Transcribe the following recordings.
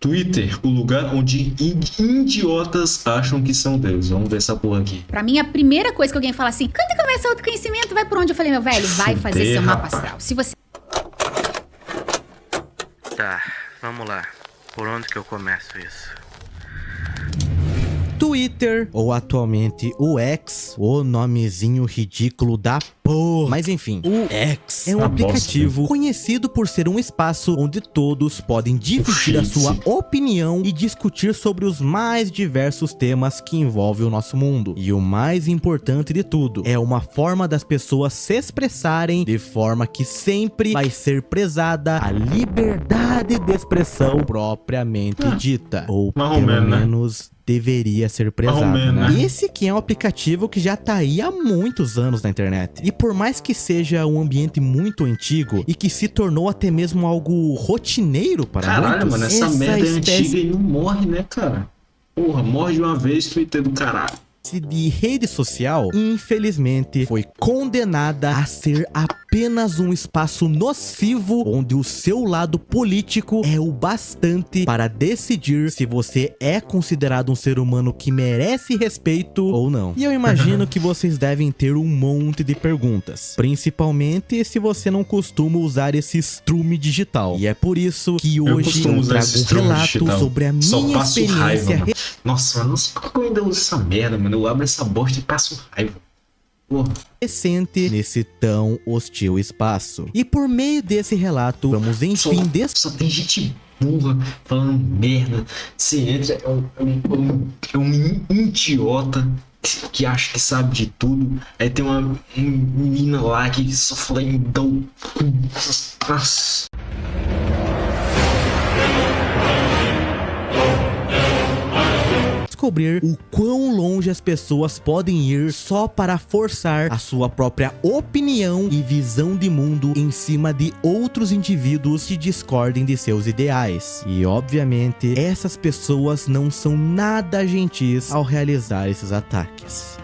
Twitter, o lugar onde idiotas acham que são Deus. Vamos ver essa porra aqui. Pra mim, a primeira coisa que alguém fala assim, quando começa autoconhecimento, vai por onde? Eu falei, meu velho, vai fazer seu mapa astral. Se você... Tá, vamos lá. Por onde que eu começo isso? Twitter, ou atualmente o X, o nomezinho ridículo da porra. Mas enfim, o X é um aplicativo conhecido por ser um espaço onde todos podem dividir a sua opinião e discutir sobre os mais diversos temas que envolvem o nosso mundo. E o mais importante de tudo, é uma forma das pessoas se expressarem de forma que sempre vai ser prezada a liberdade de expressão propriamente dita. Ou pelo menos... deveria ser prezado, né? Esse que é um aplicativo que já tá aí há muitos anos na internet. E por mais que seja um ambiente muito antigo e que se tornou até mesmo algo rotineiro para muitos... Caralho, mano, essa merda é antiga e não morre, né, cara? Porra, morre de uma vez, Twitter do caralho. De rede social, infelizmente, foi condenada a ser apenas um espaço nocivo onde o seu lado político é o bastante para decidir se você é considerado um ser humano que merece respeito ou não. E eu imagino que vocês devem ter um monte de perguntas, principalmente se você não costuma usar esse strume digital. E é por isso que hoje eu trago um relato sobre a minha experiência. Nossa, mano, não sei como eu ainda uso essa merda, mano. Eu abro essa bosta e passo raiva. Porra. Recente nesse tão hostil espaço. E por meio desse relato, vamos enfim... Só tem gente burra falando merda. Você entra, é um idiota que acha que sabe de tudo. Aí tem uma menina lá que só fala em dar o cu. Nossa. Descobrir o quão longe as pessoas podem ir só para forçar a sua própria opinião e visão de mundo em cima de outros indivíduos que discordem de seus ideais. E obviamente essas pessoas não são nada gentis ao realizar esses ataques.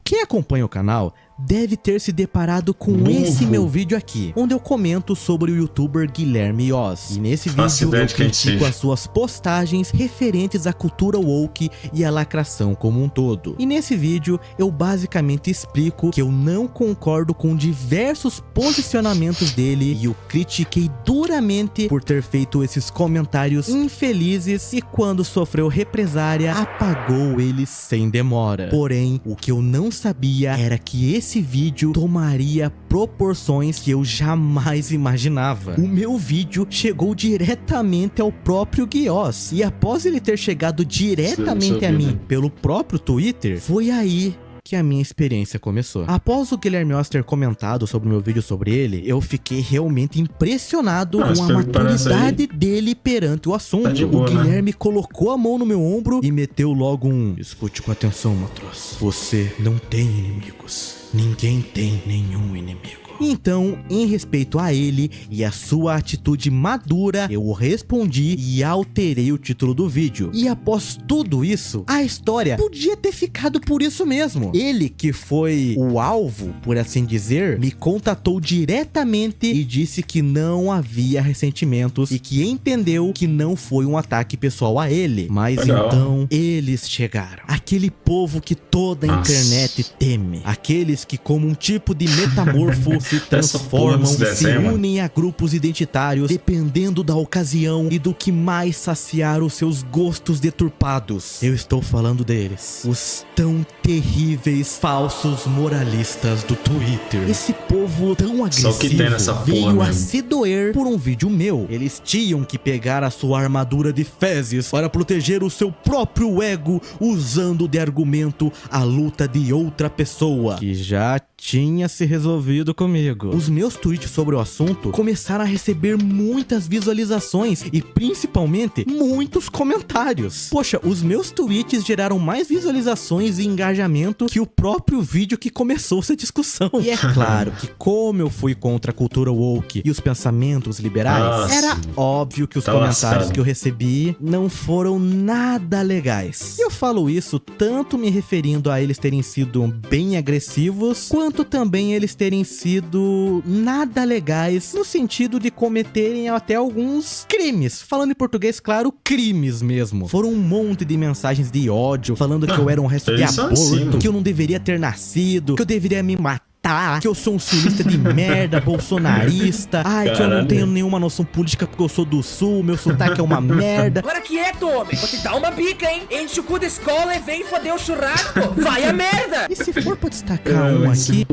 Quem acompanha o canal deve ter se deparado com esse meu vídeo aqui, onde eu comento sobre o youtuber Guilherme Oz. E nesse vídeo eu critico as suas postagens referentes à cultura woke e à lacração como um todo. E nesse vídeo eu basicamente explico que eu não concordo com diversos posicionamentos dele e o critiquei duramente por ter feito esses comentários infelizes e quando sofreu represária apagou eles sem demora. Porém, o que eu não sabia era que esse vídeo tomaria proporções que eu jamais imaginava. O meu vídeo chegou diretamente ao próprio Guioz, e após ele ter chegado diretamente a mim pelo próprio Twitter, foi aí que a minha experiência começou. Após o Guilherme Oz ter comentado sobre o meu vídeo sobre ele, eu fiquei realmente impressionado com a maturidade dele perante o assunto. O Guilherme colocou a mão no meu ombro e meteu logo um: escute com atenção, Matros. Você não tem inimigos. Ninguém tem nenhum inimigo. Então, em respeito a ele e a sua atitude madura, eu respondi e alterei o título do vídeo. E após tudo isso, a história podia ter ficado por isso mesmo. Ele, que foi o alvo, por assim dizer, me contatou diretamente e disse que não havia ressentimentos e que entendeu que não foi um ataque pessoal a ele. Mas então, eles chegaram. Aquele povo que toda a internet teme. Aqueles que, como um tipo de metamorfo, se transformam e se unem a grupos identitários dependendo da ocasião e do que mais saciar os seus gostos deturpados. Eu estou falando deles, os tão terríveis falsos moralistas do Twitter. Esse povo tão agressivo veio a se doer por um vídeo meu. Eles tinham que pegar a sua armadura de fezes para proteger o seu próprio ego, usando de argumento a luta de outra pessoa que já tinha se resolvido comigo. comigo. Os meus tweets sobre o assunto começaram a receber muitas visualizações e principalmente muitos comentários. Poxa, os meus tweets geraram mais visualizações e engajamento que o próprio vídeo que começou essa discussão. E é claro que como eu fui contra a cultura woke e os pensamentos liberais, era óbvio que os comentários que eu recebi não foram nada legais. E eu falo isso tanto me referindo a eles terem sido bem agressivos, quanto também eles terem sido nada legais no sentido de cometerem até alguns crimes. Falando em português, claro, crimes mesmo. Foram um monte de mensagens de ódio, falando que eu era um resto de aborto, que eu não deveria ter nascido, que eu deveria me matar, que eu sou um sulista de merda, bolsonarista, ai, que eu não tenho nenhuma noção política porque eu sou do sul, meu sotaque é uma merda. Agora quieto, homem, vou te dar uma bica, hein? Enche o cu da escola e vem foder o churrasco, vai a merda! E se for pra destacar um aqui...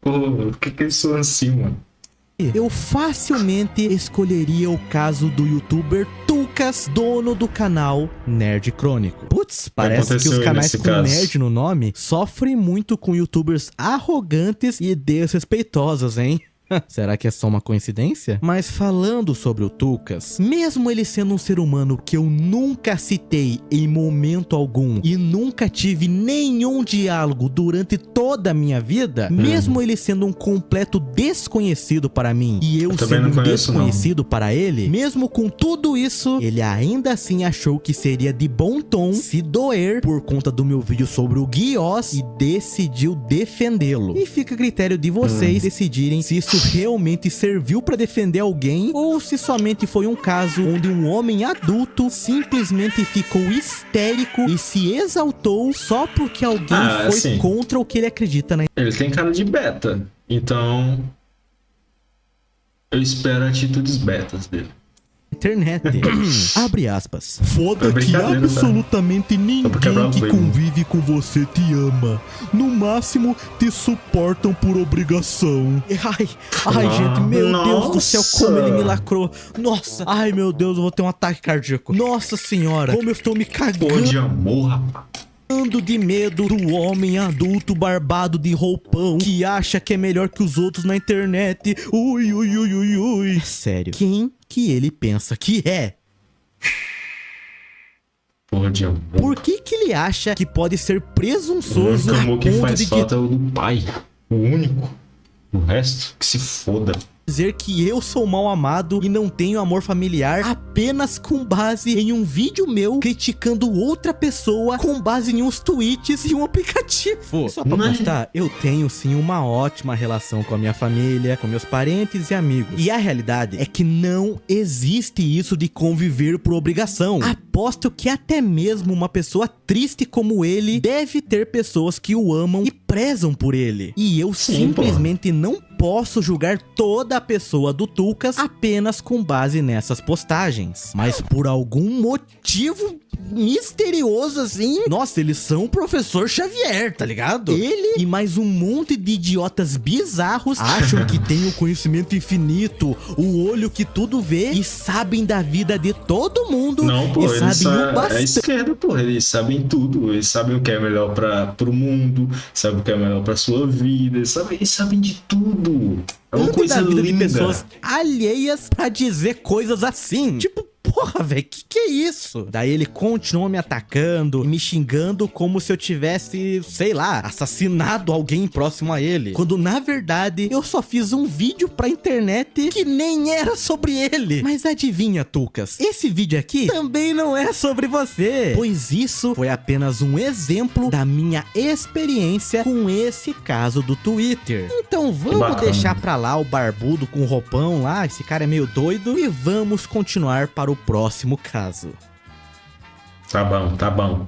Pô, por que eles são assim, mano? Eu facilmente escolheria o caso do youtuber Tucas, dono do canal Nerd Crônico. Putz, parece que os canais com nerd no nome sofrem muito com youtubers arrogantes e desrespeitosos, hein? Será que é só uma coincidência? Mas falando sobre o Tucas, mesmo ele sendo um ser humano que eu nunca citei em momento algum e nunca tive nenhum diálogo durante toda a minha vida, mesmo ele sendo um completo desconhecido para mim e eu sendo um desconhecido para ele, mesmo com tudo isso, ele ainda assim achou que seria de bom tom se doer por conta do meu vídeo sobre o Guiós e decidiu defendê-lo. E fica a critério de vocês decidirem se isso realmente serviu pra defender alguém ou se somente foi um caso onde um homem adulto simplesmente ficou histérico e se exaltou só porque alguém foi assim, contra o que ele acredita, né? Ele tem cara de beta, então eu espero atitudes betas dele. Internet. Abre aspas. Foda que absolutamente ninguém que convive com você te ama. No máximo, te suportam por obrigação. Ai, gente, meu Deus do céu, como ele me lacrou. Nossa, ai, meu Deus, eu vou ter um ataque cardíaco. Nossa senhora, como eu estou me cagando. Pô, de amor, rapaz. De medo do homem adulto barbado de roupão que acha que é melhor que os outros na internet. Ui. Sério, quem que ele pensa que é? Porra de amor. Por que ele acha que pode ser presunçoso? O amor que faz falta é o do pai. O único. O resto, que se foda. Dizer que eu sou mal amado e não tenho amor familiar apenas com base em um vídeo meu criticando outra pessoa com base em uns tweets e um aplicativo. Só pra constar, eu tenho sim uma ótima relação com a minha família, com meus parentes e amigos. E a realidade é que não existe isso de conviver por obrigação. Aposto que até mesmo uma pessoa triste como ele deve ter pessoas que o amam e prezam por ele. E eu simplesmente não posso julgar toda a pessoa do Tucas apenas com base nessas postagens. Mas por algum motivo misterioso assim, nossa, eles são o professor Xavier, tá ligado? Ele e mais um monte de idiotas bizarros acham que tem o conhecimento infinito, o olho que tudo vê e sabem da vida de todo mundo. Não, pô, e sabem o bastante. É esquerda, pô, eles sabem tudo, eles sabem o que é melhor pro mundo, sabem o que é melhor pra sua vida, eles sabem de tudo. É uma coisa da vida linda. De pessoas alheias pra dizer coisas assim. Tipo, porra, velho, que é isso? Daí ele continuou me atacando e me xingando como se eu tivesse, sei lá, assassinado alguém próximo a ele. Quando na verdade eu só fiz um vídeo pra internet que nem era sobre ele. Mas adivinha, Tucas, esse vídeo aqui também não é sobre você, pois isso foi apenas um exemplo da minha experiência com esse caso do Twitter. Então vamos deixar pra lá o barbudo com o roupão lá, esse cara é meio doido, e vamos continuar para o próximo caso. Tá bom.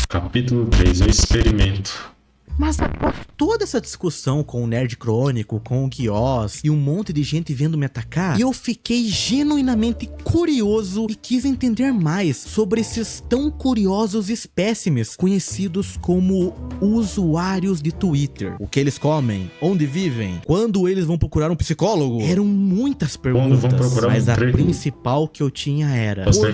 Capítulo 3, o experimento. Mas após toda essa discussão com o Nerd Crônico, com o Guioz e um monte de gente vendo me atacar, eu fiquei genuinamente curioso e quis entender mais sobre esses tão curiosos espécimes conhecidos como usuários de Twitter. O que eles comem? Onde vivem? Quando eles vão procurar um psicólogo? Eram muitas perguntas, mas a principal que eu tinha era: por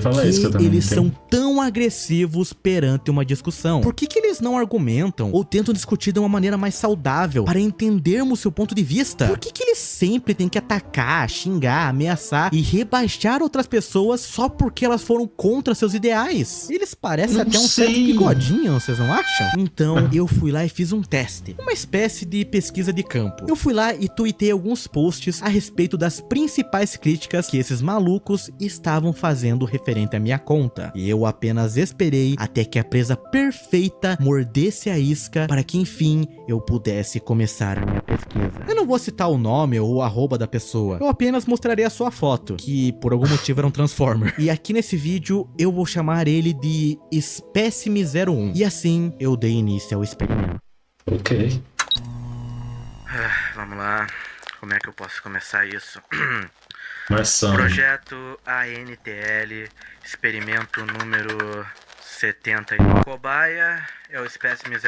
que eles são tão agressivos perante uma discussão? Por que eles não argumentam ou tentam discutir de uma maneira mais saudável para entendermos seu ponto de vista? Por que eles sempre têm que atacar, xingar, ameaçar e rebaixar outras pessoas só porque elas foram contra seus ideais? Eles parecem até um certo bigodinho, vocês não acham? Então eu fui lá e fiz um teste, uma espécie de pesquisa de campo. Eu fui lá e tuitei alguns posts a respeito das principais críticas que esses malucos estavam fazendo referente à minha conta. E eu apenas esperei até que a presa perfeita mordesse a isca para que enfim eu pudesse começar a minha pesquisa. Eu não vou citar o nome ou o arroba da pessoa, eu apenas mostrarei a sua foto, que por algum motivo era um Transformer. E aqui nesse vídeo eu vou chamar ele de Espécime01. E assim eu dei início ao experimento. Ok. Vamos lá. Como é que eu posso começar isso? Marção. Projeto ANTL, experimento número 71. Cobaia é o Espécime 01.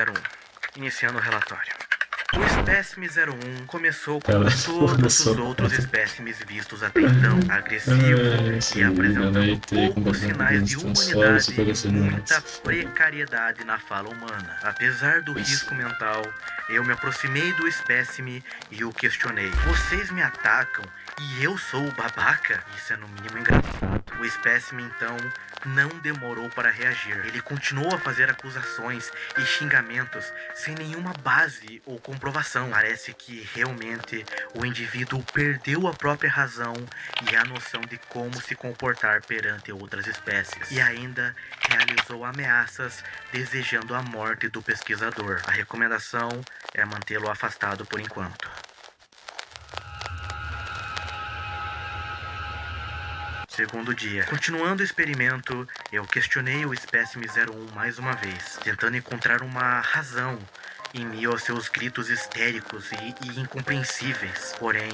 Iniciando o relatório. O Espécime 01 começou como todos os outros espécimes vistos até então, agressivo e apresentando poucos sinais de humanidade e muita precariedade na fala humana. Apesar do risco mental, eu me aproximei do espécime e o questionei. Vocês me atacam e eu sou o babaca? Isso é no mínimo engraçado. O espécime então não demorou para reagir. Ele continuou a fazer acusações e xingamentos sem nenhuma base ou comprovação. Parece que realmente o indivíduo perdeu a própria razão e a noção de como se comportar perante outras espécies. E ainda realizou ameaças desejando a morte do pesquisador. A recomendação é mantê-lo afastado por enquanto. Segundo dia. Continuando o experimento, eu questionei o Espécime 01 mais uma vez, tentando encontrar uma razão em meio aos seus gritos histéricos e incompreensíveis. Porém,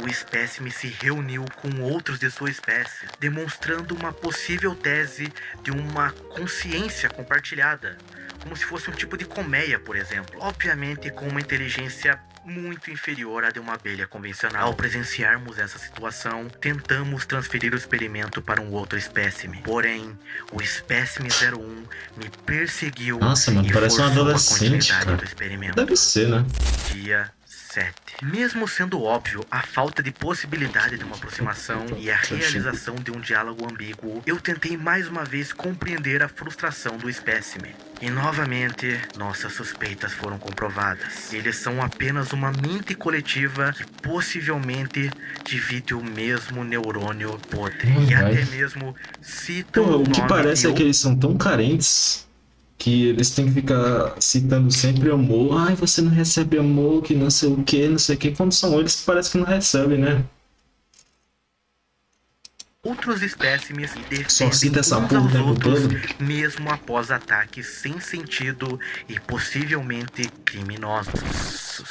o espécime se reuniu com outros de sua espécie, demonstrando uma possível tese de uma consciência compartilhada, como se fosse um tipo de colmeia, por exemplo. Obviamente com uma inteligência muito inferior à de uma abelha convencional. Ao presenciarmos essa situação, tentamos transferir o experimento para um outro espécime. Porém, o Espécime 01 me perseguiu. Nossa, mano, e parece um forçou a adolescente, continuidade cara. do experimento. Deve ser, né? Dia 7. Mesmo sendo óbvio a falta de possibilidade de uma aproximação e a realização de um diálogo ambíguo, eu tentei mais uma vez compreender a frustração do espécime. E novamente, nossas suspeitas foram comprovadas. Eles são apenas uma mente coletiva que possivelmente divide o mesmo neurônio podre. E até mesmo citam Pô, o o que nome parece de é que eles são tão carentes que eles têm que ficar citando sempre amor. Ai, você não recebe amor, que não sei o que, não sei o que. Quando são eles, parece que não recebem, né? outros espécimes e Só cita defendem essa uns porra o aos tempo outros, todo. mesmo após ataques sem sentido e possivelmente criminosos.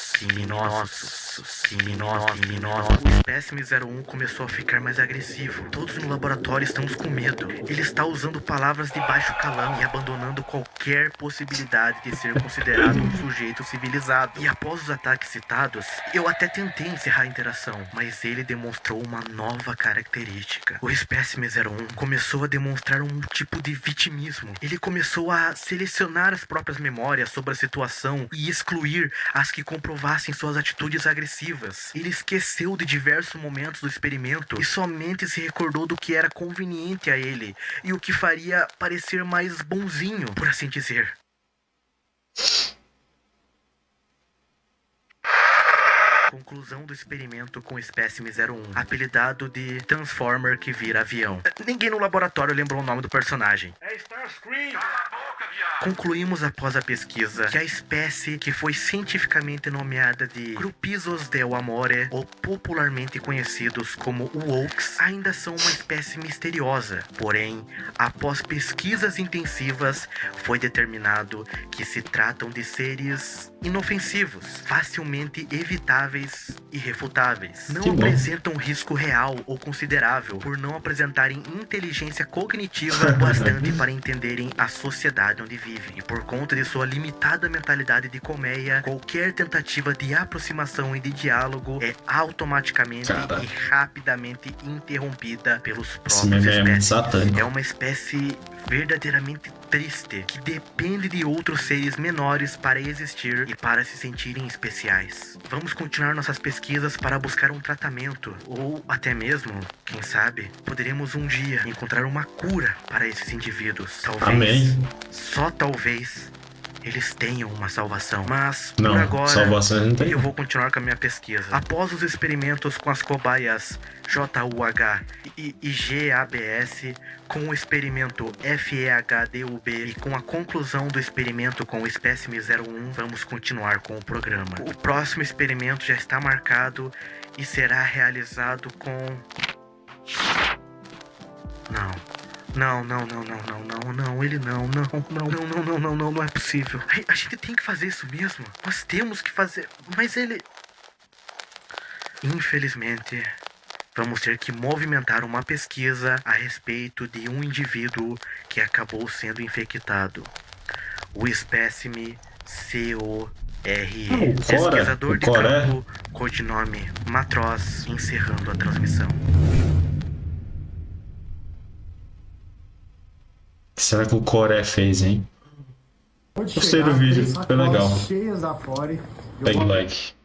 O espécime 01 começou a ficar mais agressivo. Todos no laboratório estamos com medo. Ele está usando palavras de baixo calão e abandonando qualquer possibilidade de ser considerado um sujeito civilizado. E após os ataques citados, eu até tentei encerrar a interação, mas ele demonstrou uma nova característica. O espécime 01 começou a demonstrar um tipo de vitimismo. Ele começou a selecionar as próprias memórias sobre a situação e excluir as que comprovassem suas atitudes agressivas. Ele esqueceu de diversos momentos do experimento e somente se recordou do que era conveniente a ele e o que faria parecer mais bonzinho, por assim dizer. Conclusão do experimento com o espécime 01, apelidado de Transformer que vira avião. Ninguém no laboratório lembrou o nome do personagem. É Starscream! Cala a boca, Concluímos após a pesquisa que a espécie que foi cientificamente nomeada de Crupisos del Amore, ou popularmente conhecidos como Wokes, ainda são uma espécie misteriosa. Porém, após pesquisas intensivas, foi determinado que se tratam de seres inofensivos, facilmente evitáveis e refutáveis. Não apresentam risco real ou considerável por não apresentarem inteligência cognitiva bastante para entenderem a sociedade onde vivem. E por conta de sua limitada mentalidade de colmeia, qualquer tentativa de aproximação e de diálogo é automaticamente e rapidamente interrompida pelos próprios espécies. É uma espécie verdadeiramente triste, que depende de outros seres menores para existir e para se sentirem especiais. Vamos continuar nossas pesquisas para buscar um tratamento, ou até mesmo, quem sabe, poderemos um dia encontrar uma cura para esses indivíduos. Talvez, só talvez, eles tenham uma salvação. Mas, por agora, eu vou continuar com a minha pesquisa. Após os experimentos com as cobaias JUH e GABS, com o experimento FEHDUB e com a conclusão do experimento com o espécime 01, vamos continuar com o programa. O próximo experimento já está marcado e será realizado com... Não é possível. A gente tem que fazer isso mesmo. Nós temos que fazer, mas ele... Infelizmente, vamos ter que movimentar uma pesquisa a respeito de um indivíduo que acabou sendo infectado. O espécime CORE. Pesquisador de campo, codinome Matros, encerrando a transmissão. Será que o Coré fez, hein? Gostei do vídeo, foi legal. Pegue like.